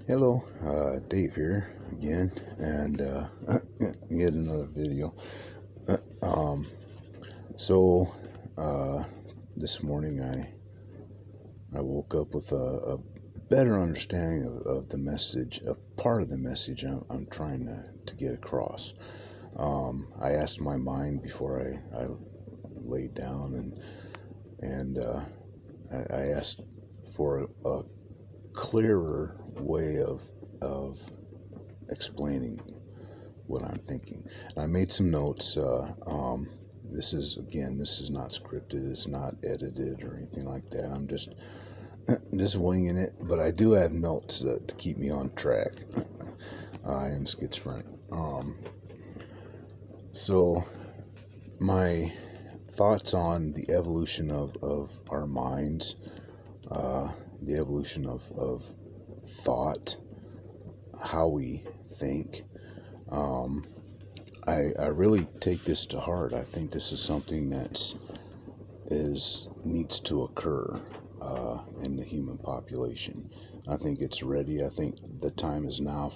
Hello, Dave here again, and yet another video. Uh, um, so this morning I woke up with a better understanding of the message, a part of the message I'm trying to get across. I asked my mind before I laid down, and I asked for a clearer way of explaining what I'm thinking. And I made some notes. This is not scripted. It's not edited or anything like that. I'm just winging it. But I do have notes to keep me on track. I am schizophrenic. So my thoughts on the evolution of our minds, the evolution of thought, how we think. I really take this to heart. I think this is something needs to occur in the human population. I think it's ready. I think the time is now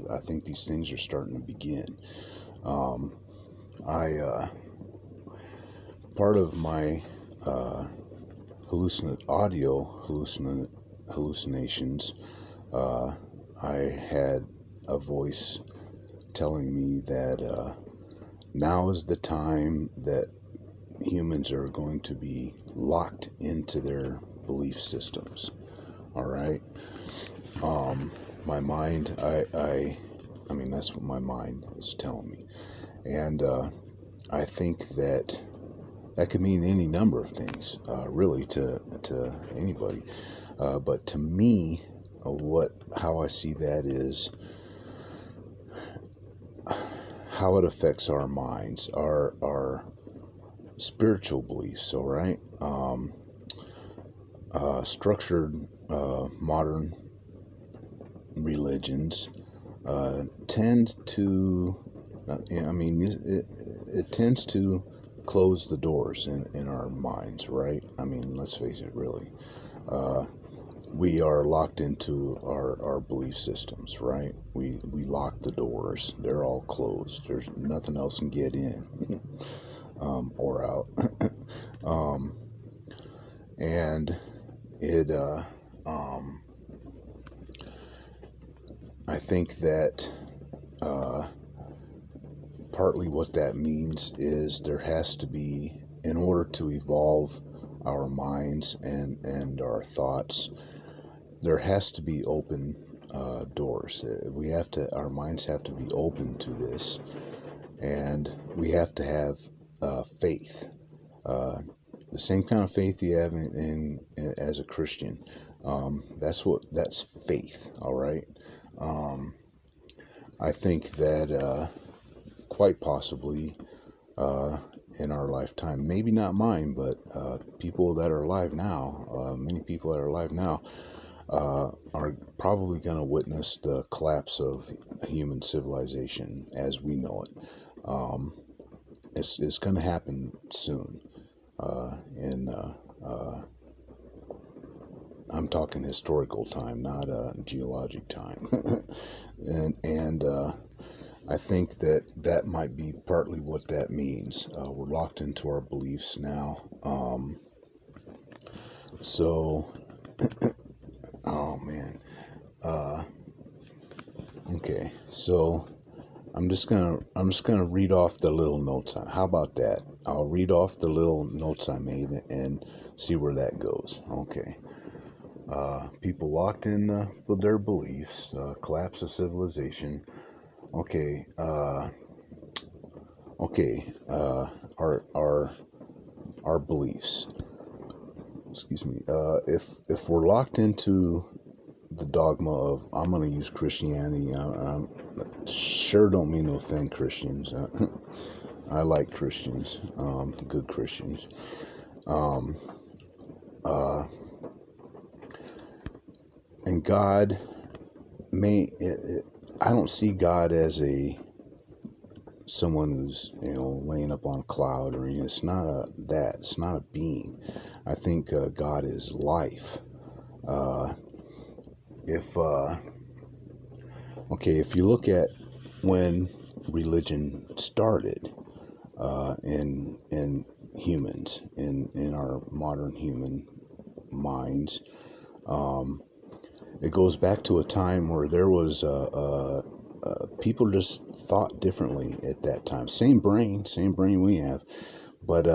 I think these things are starting to begin. I part of my hallucinations. I had a voice telling me that now is the time that humans are going to be locked into their belief systems. All right. My mind, I mean, that's what my mind is telling me. And I think that could mean any number of things, really, to anybody. But to me, how I see that is how it affects our minds, our spiritual beliefs. All right, structured modern religions tend to, it tends to close the doors in our minds, right? I mean, let's face it, really. We are locked into our belief systems, right? We lock the doors. They're all closed. There's nothing else can get in or out. And it, I think that partly what that means is there has to be, in order to evolve our minds and our thoughts, there has to be open doors. Our minds have to be open to this, and we have to have faith, the same kind of faith you have in as a Christian. That's faith. All right. I think that quite possibly in our lifetime, maybe not mine, but people that are alive now, many people that are alive now, are probably going to witness the collapse of human civilization as we know it. It's going to happen soon. I'm talking historical time, not geologic time, and I think that might be partly what that means. We're locked into our beliefs now. So, oh man. Okay, so I'm just gonna read off the little notes. How about that? I'll read off the little notes I made and see where that goes. Okay. People locked in with their beliefs. Collapse of civilization. Okay. Our beliefs. Excuse me. If we're locked into the dogma of, I'm going to use Christianity. I sure don't mean to offend Christians. I like Christians, good Christians. And God I don't see God as someone who's laying up on a cloud or anything. It's not it's not a being. I think God is life. If Okay, if you look at when religion started in humans, in our modern human minds, it goes back to a time where there was people just thought differently at that time. Same brain we have, but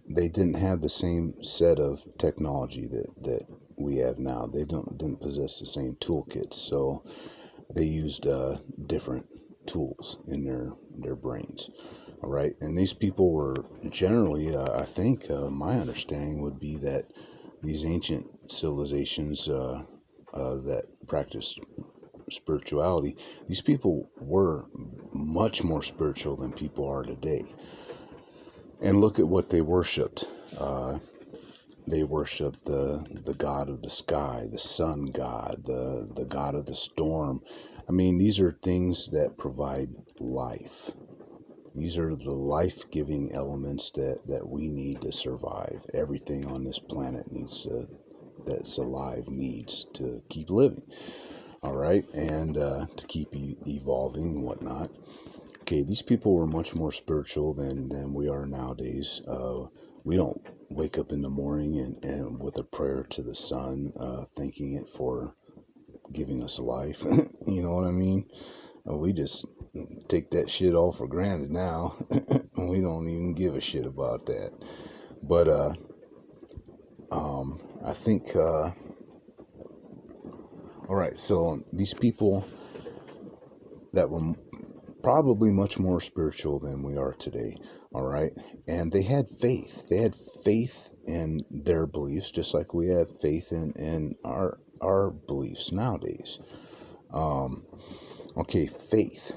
they didn't have the same set of technology that we have now. They didn't possess the same toolkits, so they used different tools in their brains. All right, and these people were generally, I think, my understanding would be that these ancient civilizations that practiced spirituality, these people were much more spiritual than people are today. And look at what they worshipped. They worshiped the god of the sky, the sun god, the god of the storm. I mean, these are things that provide life. These are the life-giving elements that we need to survive. Everything on this planet that's alive needs to keep living. All right, and to keep evolving and whatnot. Okay, these people were much more spiritual than we are nowadays. We don't wake up in the morning and with a prayer to the sun, thanking it for giving us life. You know what I mean? We just take that shit all for granted now. We don't even give a shit about that. But I think, all right, so these people that were probably much more spiritual than we are today, all right? And they had faith. They had faith in their beliefs, just like we have faith in our beliefs nowadays. Okay, faith,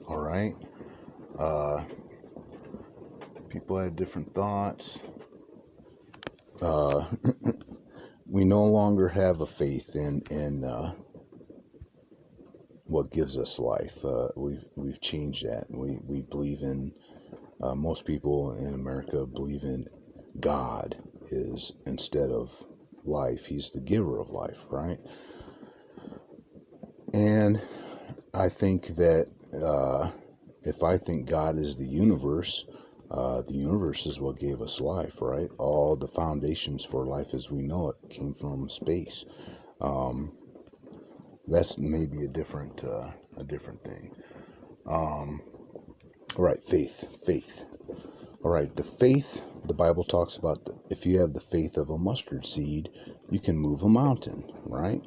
all right? People had different thoughts. We no longer have a faith in what gives us life. We've changed that. We believe in, most people in America believe in God is instead of life. He's the giver of life, right? And I think that if I think God is the universe is what gave us life, right? All the foundations for life as we know it came from space. That's maybe a different thing. All right, faith. All right, the Bible talks about if you have the faith of a mustard seed, you can move a mountain, right?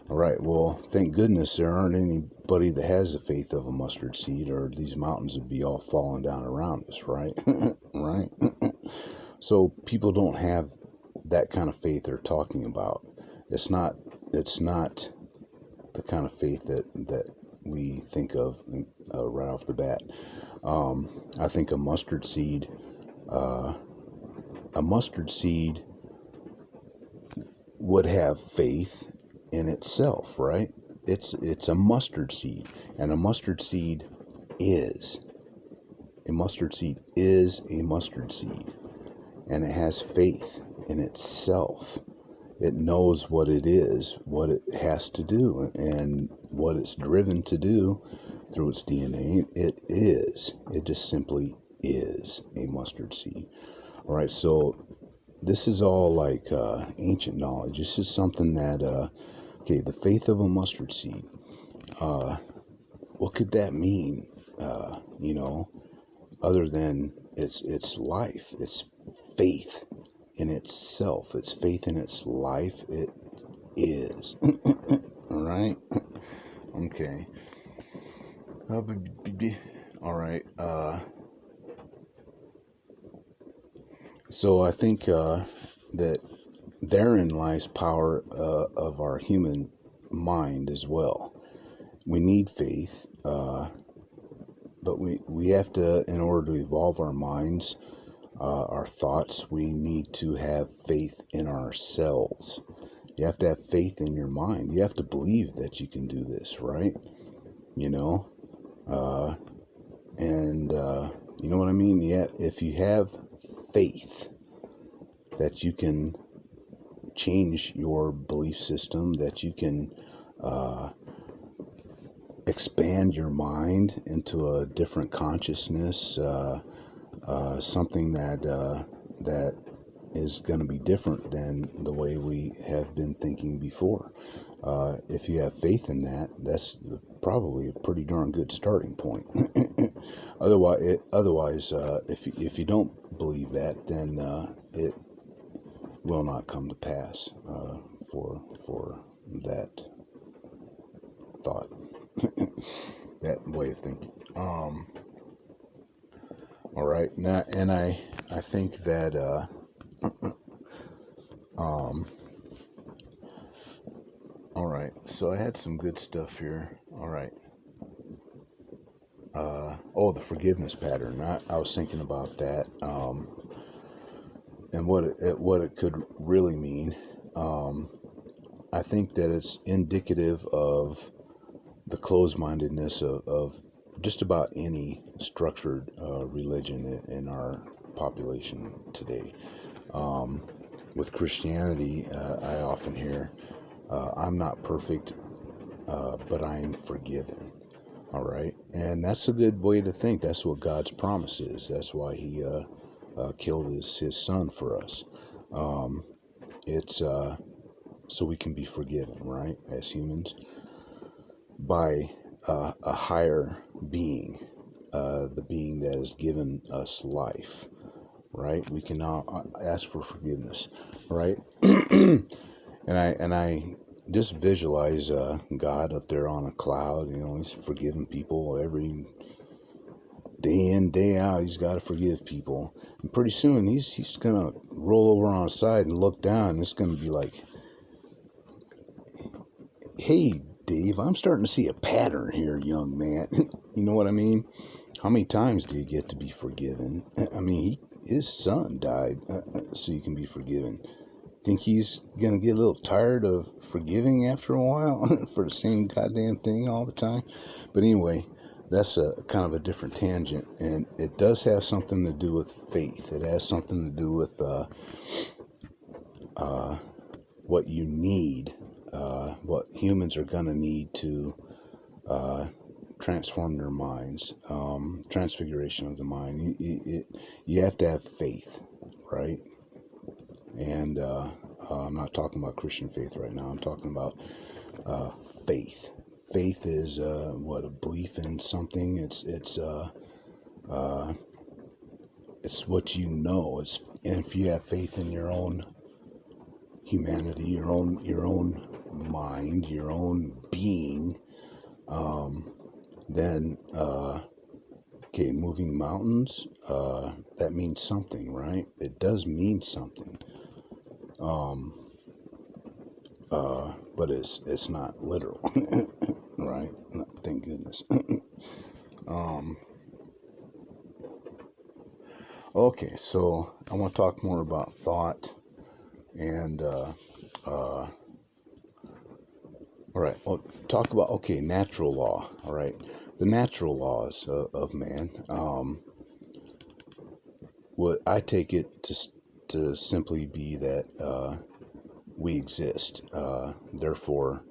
All right, well, thank goodness there aren't anybody that has the faith of a mustard seed, or these mountains would be all falling down around us, right? Right? So people don't have that kind of faith they're talking about. It's not the kind of faith that we think of right off the bat. I think a mustard seed would have faith in itself, right? It's a mustard seed, and a mustard seed is a mustard seed, and it has faith in itself. It knows what it is, what it has to do, and what it's driven to do through its DNA. It just simply is a mustard seed. All right, so this is all like ancient knowledge. This is something that, okay, the faith of a mustard seed. What could that mean? Other than it's life, it's faith in itself, it's faith in its life. It is. All right. Okay. All right. So I think that therein lies power of our human mind as well. We need faith, but we have to, in order to evolve our minds, our thoughts, we need to have faith in ourselves. You have to have faith in your mind. You have to believe that you can do this, right? You know, you know what I mean? Yeah, if you have faith that you can change your belief system, that you can expand your mind into a different consciousness, something that is going to be different than the way we have been thinking before. If you have faith in that, that's probably a pretty darn good starting point. Otherwise, if you don't believe that, then it will not come to pass for that thought, that way of thinking. All right, now, and I think that all right, so I had some good stuff here. All right. The forgiveness pattern. I was thinking about that, and what it could really mean. I think that it's indicative of the closed-mindedness of just about any structured religion in our population today. With Christianity, I often hear, I'm not perfect, but I'm forgiven. All right. And that's a good way to think. That's what God's promise is. That's why he killed his son for us. It's so we can be forgiven, right, as humans, by a higher being, the being that has given us life, right? We can now ask for forgiveness, right? And I just visualize God up there on a cloud. He's forgiving people every day in, day out. He's got to forgive people. And pretty soon he's going to roll over on his side and look down. And it's going to be like, hey, Dave, I'm starting to see a pattern here, young man. You know what I mean? How many times do you get to be forgiven? I mean, his son died so you can be forgiven. Think he's going to get a little tired of forgiving after a while for the same goddamn thing all the time? But anyway, that's a kind of a different tangent, and it does have something to do with faith. It has something to do with what you need, what humans are going to need to transform their minds, transfiguration of the mind. You have to have faith, right? And I'm not talking about Christian faith right now. I'm talking about faith. Faith is a belief in something. It's what you know. And if you have faith in your own humanity, your own mind, your own being, then moving mountains, that means something, right? It does mean something. But it's not literal, right? Thank goodness. Okay, so I want to talk more about thought and all right. Well, talk about natural law. All right, the natural laws of man. What I take it to simply be that we exist. Therefore,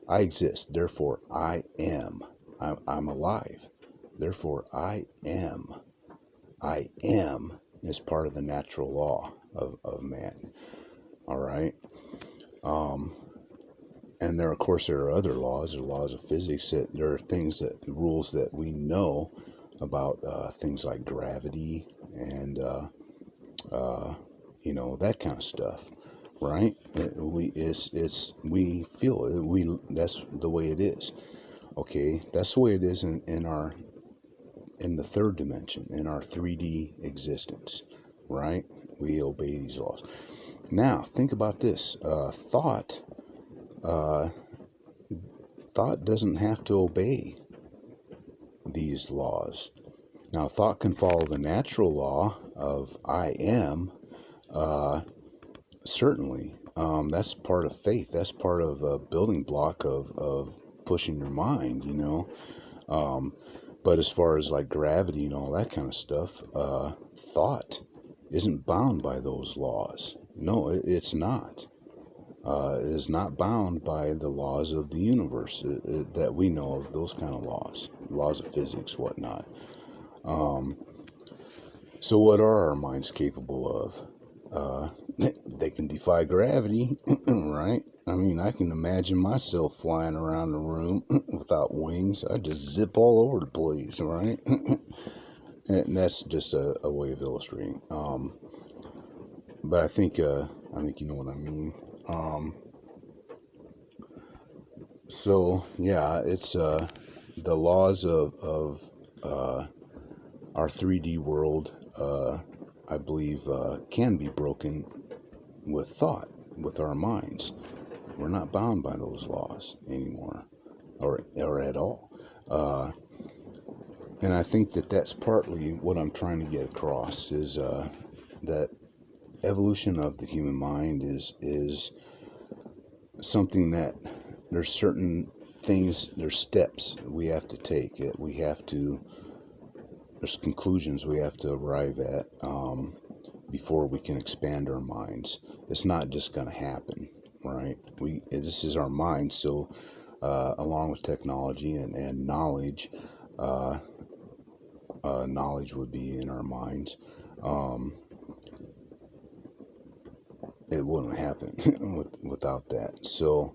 I exist. Therefore, I am. I'm alive. Therefore, I am. I am is part of the natural law of man. All right. And there are other laws. There are laws of physics. There are rules that we know about, things like gravity and that kind of stuff, right? We feel it. That's the way it is. Okay, that's the way it is in the third dimension, in our 3D existence, right? We obey these laws. Now, think about this. Thought doesn't have to obey these laws. Now, thought can follow the natural law of I am, certainly. That's part of faith. That's part of a building block of pushing your mind, But as far as like gravity and all that kind of stuff, thought isn't bound by those laws. No, it's not. is not bound by the laws of the universe that we know of, those kind of laws of physics, whatnot. So what are our minds capable of? They can defy gravity, right? I mean, I can imagine myself flying around the room without wings. I just zip all over the place, right? And that's just a way of illustrating. But I think you know what I mean. So yeah, it's the laws of our 3D world. I believe can be broken with thought, with our minds. We're not bound by those laws anymore, or at all. And I think that that's partly what I'm trying to get across is that evolution of the human mind is something that there's certain things, there's steps we have to take. There's conclusions we have to arrive at before we can expand our minds. It's not just going to happen, right? This is our mind, so along with technology and knowledge, knowledge would be in our minds. It wouldn't happen without that. So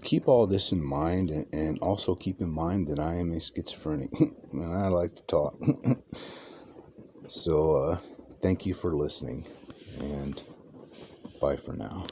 keep all this in mind, and also keep in mind that I am a schizophrenic, and I like to talk. So thank you for listening, and bye for now.